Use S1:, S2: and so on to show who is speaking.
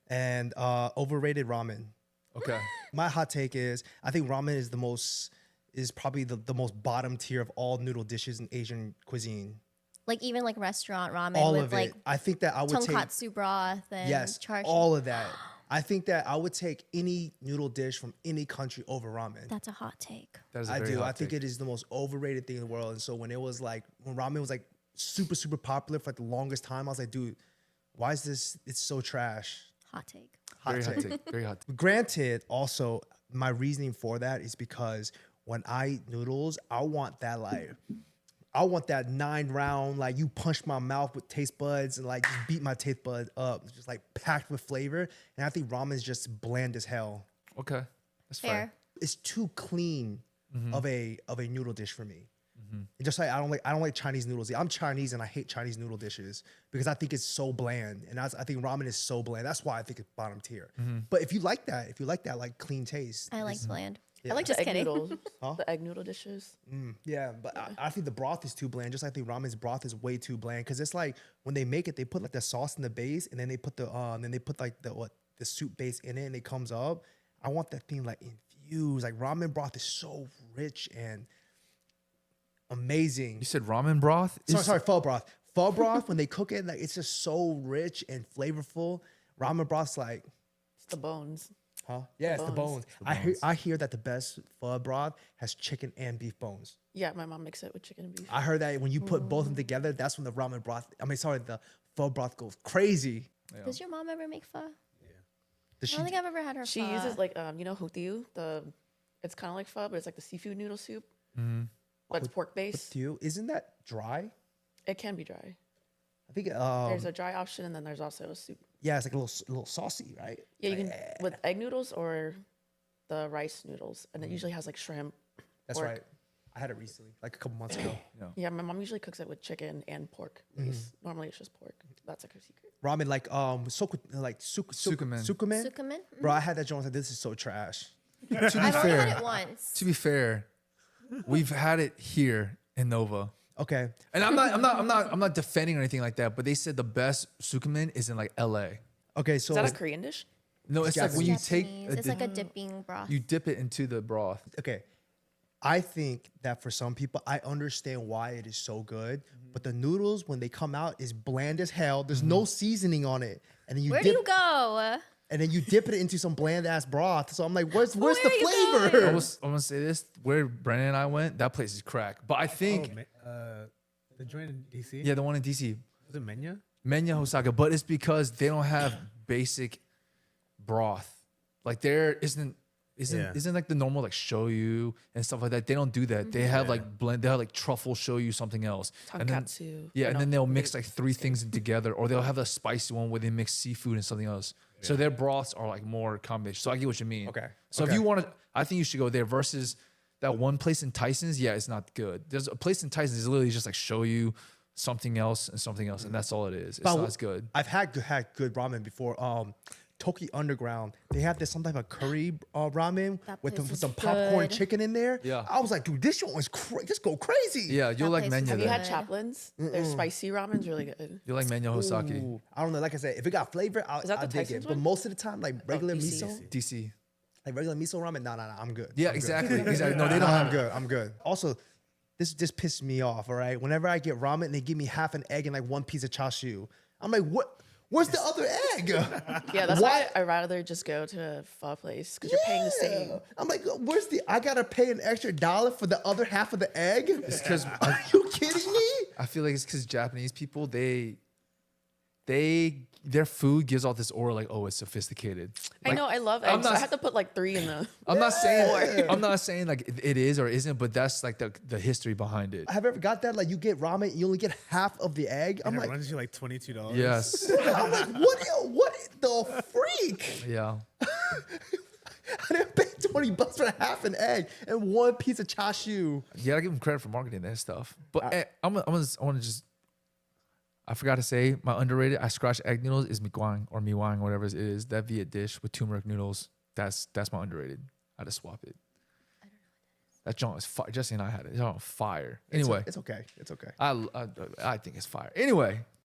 S1: and overrated ramen.
S2: Okay.
S1: My hot take is I think ramen is probably the most bottom tier of all noodle dishes in Asian cuisine.
S3: Like even like restaurant ramen
S1: All
S3: with
S1: of
S3: like
S1: it. I think that I would take
S3: tonkatsu broth and char siu.
S1: all of that. I think that I would take any noodle dish from any country over ramen.
S3: That's a hot take.
S2: That is a
S1: I
S2: very
S1: do.
S2: hot
S1: I think
S2: take.
S1: it is the most overrated thing in the world. And so when ramen was like super popular for like the longest time, I was like, dude, why is this? It's so trash.
S3: Hot take.
S1: Hot
S2: Very
S1: take.
S2: hot take. Very hot take.
S1: Granted, also my reasoning for that is because when I eat noodles, I want that 9-round, like you punch my mouth with taste buds and like just beat my taste buds up. It's just like packed with flavor. And I think ramen is just bland as hell.
S2: Okay. That's
S3: Fair.
S2: fair.
S1: It's too clean of a noodle dish for me. And just like I don't like Chinese noodles. I'm Chinese and I hate Chinese noodle dishes because I think it's so bland. And I think ramen is so bland. That's why I think it's bottom tier. But if you like that like clean taste.
S3: I like bland.
S1: Yeah.
S4: I like
S3: Just
S4: the egg
S3: kidding.
S4: noodles. The egg noodle dishes.
S1: Yeah, but I think the broth is too bland. Just like I think ramen's broth is way too bland because it's like when they make it, they put like the sauce in the base and then they put the soup base in it and it comes up. I want that thing like infused. Like ramen broth is so rich and amazing.
S2: You said ramen broth?
S1: Sorry, pho broth. Pho broth when they cook it, like it's just so rich and flavorful. Ramen broth's like,
S4: It's the bones.
S1: huh? Yeah, it's the bones. I hear that the best pho broth has chicken and beef bones.
S4: Yeah, my mom makes it with chicken and beef.
S1: I heard that when you put both of them together, that's when the the pho broth goes crazy.
S3: Does your mom ever make pho?
S1: Does
S3: I
S1: she?
S3: don't think I've ever had her
S4: She
S3: pho.
S4: uses like hutiu. It's kind of like pho, but it's like the seafood noodle soup. But it's pork based.
S1: Do you? Isn't that dry?
S4: It can be dry.
S1: I think.
S4: There's a dry option, and then there's also a soup.
S1: Yeah, it's like a little saucy, right?
S4: Yeah, you can with egg noodles or the rice noodles, and it usually has like shrimp.
S1: That's
S4: pork.
S1: right. I had it recently, like a couple months ago.
S4: Yeah, my mom usually cooks it with chicken and pork. base. Normally it's just pork. That's like her secret.
S1: Ramen
S2: Sukumen.
S1: Sukumen.
S3: Sukumen?
S1: Bro, I had that joint. I was like, this is so trash.
S2: To be
S3: I've only had
S2: fair,
S3: it once.
S2: to be fair, we've had it here in Nova.
S1: Okay.
S2: And I'm not defending or anything like that, but they said the best sukumen is in like LA.
S1: Okay. So
S4: Is that a Korean dish?
S2: No, it's like when you take
S3: Japanese. It's like a dipping broth.
S2: you dip it into the broth.
S1: okay. I think that for some people, I understand why it is so good, but the noodles when they come out is bland as hell. There's no seasoning on it, and then
S3: Where do you go?
S1: and then you dip it into some bland ass broth. So I'm like, where's
S3: Where
S1: the
S3: are you
S1: flavor?
S2: I'm gonna say this: where Brandon and I went, that place is crack. But I think,
S5: The joint in DC?
S2: yeah, the one in DC,
S5: Was it Menya?
S2: Menya Hosaka. But it's because they don't have basic broth. Like there isn't like the normal like shoyu and stuff like that. They don't do that. They have like blend. They have like truffle shoyu something else. And then,
S4: Tonkatsu.
S2: yeah,
S4: Or
S2: and
S4: no,
S2: then they'll
S4: wait.
S2: mix like three things together, or they'll have a spicy one where they mix seafood and something else. So their broths are like more combination. So I get what you mean.
S1: Okay.
S2: So if you want to, I think you should go there versus that one place in Tyson's. Yeah, it's not good. There's a place in Tyson's is literally just like shoyu, something else, and that's all it is. It's
S1: But
S2: not as good.
S1: I've had good ramen before. Toki Underground, they have this some type of curry ramen
S3: That
S1: with
S3: place is
S1: some popcorn
S3: good.
S1: chicken in there.
S2: Yeah.
S1: I was like, dude, this joint is just go crazy.
S2: Yeah, you'll like
S3: place is
S2: Menya
S4: Have you
S2: then.
S4: had Chaplin's? Their spicy ramen's really good.
S2: You'll like Menya Hosaki.
S1: Ooh, I don't know. Like I said, if it got flavor, I'll
S4: Is that the
S1: dig it.
S4: Tyson's
S1: But
S4: one?
S1: most of the time, like regular
S4: DC.
S1: miso,
S2: DC.
S1: like regular miso ramen, nah, I'm good.
S2: Yeah,
S1: I'm good.
S2: exactly. Exactly. No, they don't
S1: I'm
S2: have
S1: good. I'm good. Also, this just pisses me off. All right, whenever I get ramen and they give me half an egg and like one piece of chashu, I'm like, what? Where's the other egg?
S4: Yeah, that's why I'd rather just go to a pho place because you're paying the same.
S1: I'm like, I gotta pay an extra $1 for the other half of the egg?
S2: It's because
S1: Are you kidding me?
S2: I feel like it's because Japanese people their food gives off this aura like, oh, it's sophisticated.
S4: I
S2: Like,
S4: know, I love
S2: I'm
S4: eggs.
S2: not-
S4: I have to put like 3 in the.
S2: I'm not saying like it is or isn't, but that's like the history behind it.
S1: Have you ever got that? Like you get ramen, you only get half of the egg. I'm
S5: And it
S1: like,
S5: runs you like $22.
S2: Yes.
S1: I'm like, what the freak?
S2: Yeah.
S1: I didn't pay $20 for half an egg and one piece of chashu.
S2: You gotta give them credit for marketing that stuff. But I want to just. I forgot to say my underrated. I scratch egg noodles is mikwang or miwang, whatever it is. That Viet dish with turmeric noodles. That's my underrated. I just swap it. I don't know what that is. That joint is fire. Jesse and I had it. It's on fire. Anyway,
S1: It's okay. It's okay.
S2: I think it's fire. Anyway,